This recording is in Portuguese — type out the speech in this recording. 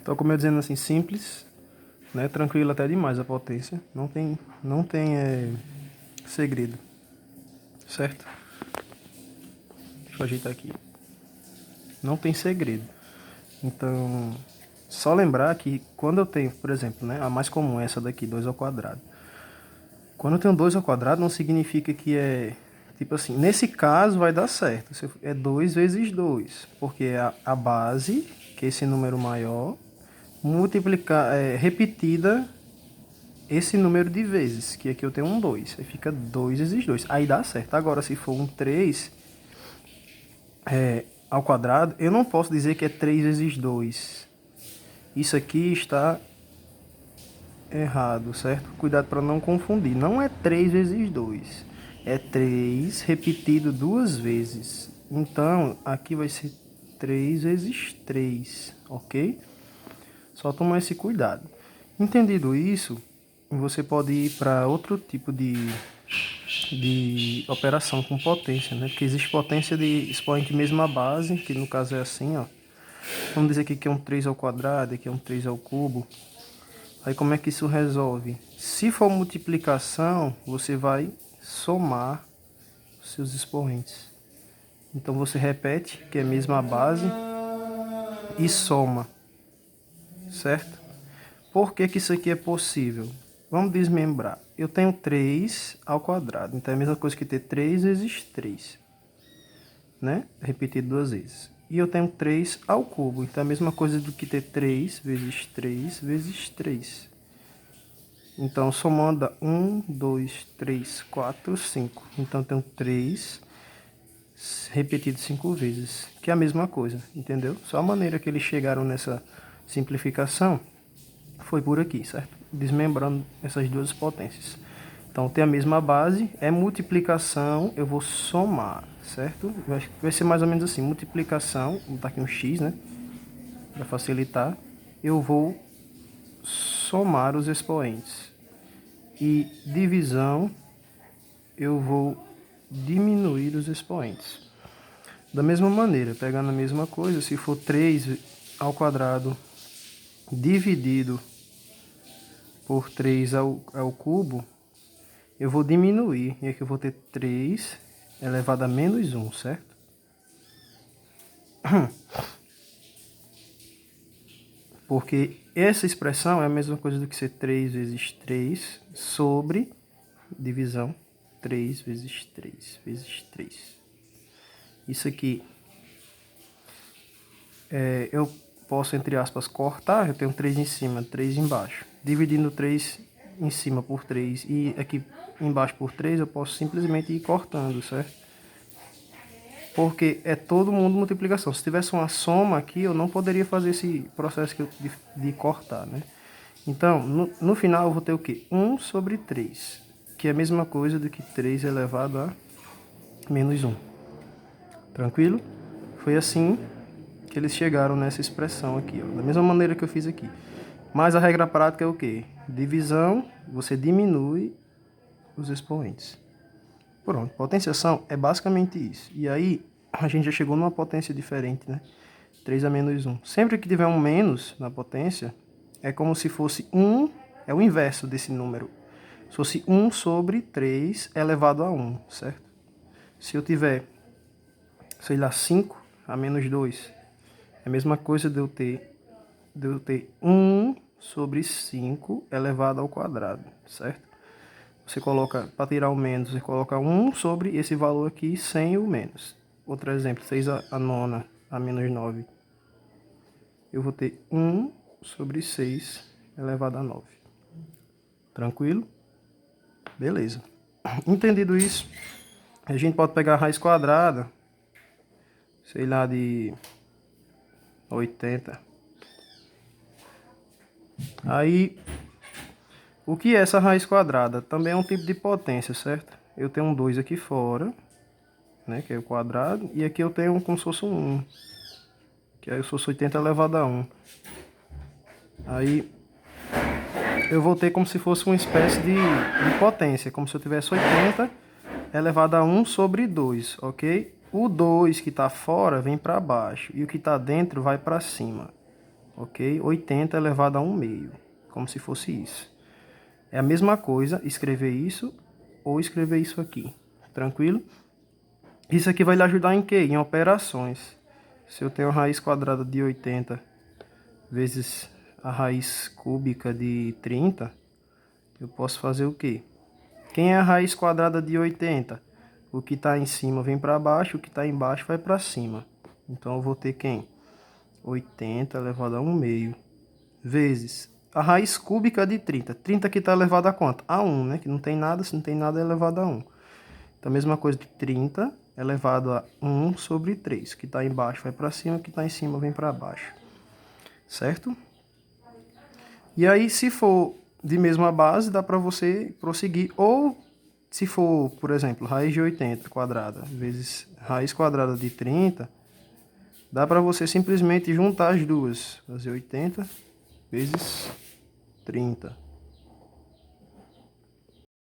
Então, como eu dizendo assim, simples, né? Tranquilo até demais a potência. Não tem segredo, certo? Deixa eu ajeitar aqui. Não tem segredo. Então, só lembrar que quando eu tenho, por exemplo, né, a mais comum é essa daqui, 2 ao quadrado. Quando eu tenho 2 ao quadrado, não significa que é... Tipo assim, nesse caso vai dar certo. É 2 vezes 2, porque é a base, que é esse número maior, repetida esse número de vezes, que aqui eu tenho um 2. Aí fica 2 vezes 2. Aí dá certo. Agora, se for um 3 ao quadrado, eu não posso dizer que é 3 vezes 2. Isso aqui está errado, certo? Cuidado para não confundir. Não é 3 vezes 2. É 3 repetido duas vezes. Então, aqui vai ser 3 vezes 3, ok? Só tomar esse cuidado. Entendido isso, você pode ir para outro tipo de operação com potência, né? Porque existe potência de expoente mesma base, que no caso é assim, ó. Vamos dizer aqui que é um 3 ao quadrado, aqui é um 3 ao cubo. Aí como é que isso resolve? Se for multiplicação, você vai somar os seus expoentes. Então você repete, que é a mesma base, e soma, certo? Por que que isso aqui é possível? Vamos desmembrar. Eu tenho 3 ao quadrado, então é a mesma coisa que ter 3 vezes 3, né? Repetido duas vezes. E eu tenho 3 ao cubo, então é a mesma coisa do que ter 3 vezes 3 vezes 3. Então, somando 1, 2, 3, 4, 5. Então, eu tenho 3 repetido 5 vezes, que é a mesma coisa, entendeu? Só a maneira que eles chegaram nessa simplificação foi por aqui, certo? Desmembrando essas duas potências. Então, tem a mesma base, é multiplicação, eu vou somar, certo? Vai ser mais ou menos assim, multiplicação, vou botar aqui um x, né? Para facilitar, eu vou somar os expoentes. E divisão, eu vou diminuir os expoentes. Da mesma maneira, pegando a mesma coisa, se for 3 ao quadrado dividido por 3 ao cubo, eu vou diminuir. E aqui eu vou ter 3 elevado a menos 1, certo? Porque essa expressão é a mesma coisa do que ser 3 vezes 3 sobre divisão 3 vezes 3 vezes 3. Isso aqui eu posso, entre aspas, cortar. Eu tenho 3 em cima, 3 embaixo. Dividindo 3 em cima por 3 e aqui embaixo por 3, eu posso simplesmente ir cortando, certo? Porque é todo mundo multiplicação. Se tivesse uma soma aqui, eu não poderia fazer esse processo de cortar, né? Então, no final eu vou ter o quê? 1 sobre 3, que é a mesma coisa do que 3 elevado a menos 1. Tranquilo? Foi assim que eles chegaram nessa expressão aqui, ó, da mesma maneira que eu fiz aqui. Mas a regra prática é o quê? Divisão, você diminui os expoentes. Pronto, potenciação é basicamente isso. E aí, a gente já chegou numa potência diferente, né? 3 a menos 1. Sempre que tiver um menos na potência, é como se fosse 1, é o inverso desse número. Se fosse 1 sobre 3 elevado a 1, certo? Se eu tiver, sei lá, 5 a menos 2, é a mesma coisa de eu ter 1 sobre 5 elevado ao quadrado, certo? Você coloca, para tirar o menos, você coloca 1 sobre esse valor aqui sem o menos. Outro exemplo, 6 a nona a menos 9. Eu vou ter 1 sobre 6 elevado a 9. Tranquilo? Beleza. Entendido isso, a gente pode pegar a raiz quadrada, sei lá, de 80. Aí, o que é essa raiz quadrada? Também é um tipo de potência, certo? Eu tenho um 2 aqui fora, né, que é o quadrado, e aqui eu tenho como se fosse um 1, que aí eu sou 80 elevado a 1. Aí eu vou ter como se fosse uma espécie de potência, como se eu tivesse 80 elevado a 1 sobre 2, ok? O 2 que está fora vem para baixo e o que está dentro vai para cima, ok? 80 elevado a 1 meio, como se fosse isso. É a mesma coisa escrever isso ou escrever isso aqui, tranquilo? Isso aqui vai lhe ajudar em quê? Em operações. Se eu tenho a raiz quadrada de 80 vezes a raiz cúbica de 30, eu posso fazer o quê? Quem é a raiz quadrada de 80? O que está em cima vem para baixo, o que está embaixo vai para cima. Então eu vou ter quem? 80 elevado a 1 meio vezes a raiz cúbica de 30. 30 aqui está elevado a quanto? A 1, né? Que não tem nada, se não tem nada é elevado a 1. Então a mesma coisa de 30 elevado a 1 sobre 3. O que está embaixo vai para cima, o que está em cima vem para baixo. Certo? E aí, se for de mesma base, dá para você prosseguir. Ou, se for, por exemplo, raiz de 80 quadrada vezes raiz quadrada de 30, dá para você simplesmente juntar as duas. Fazer 80 vezes 30.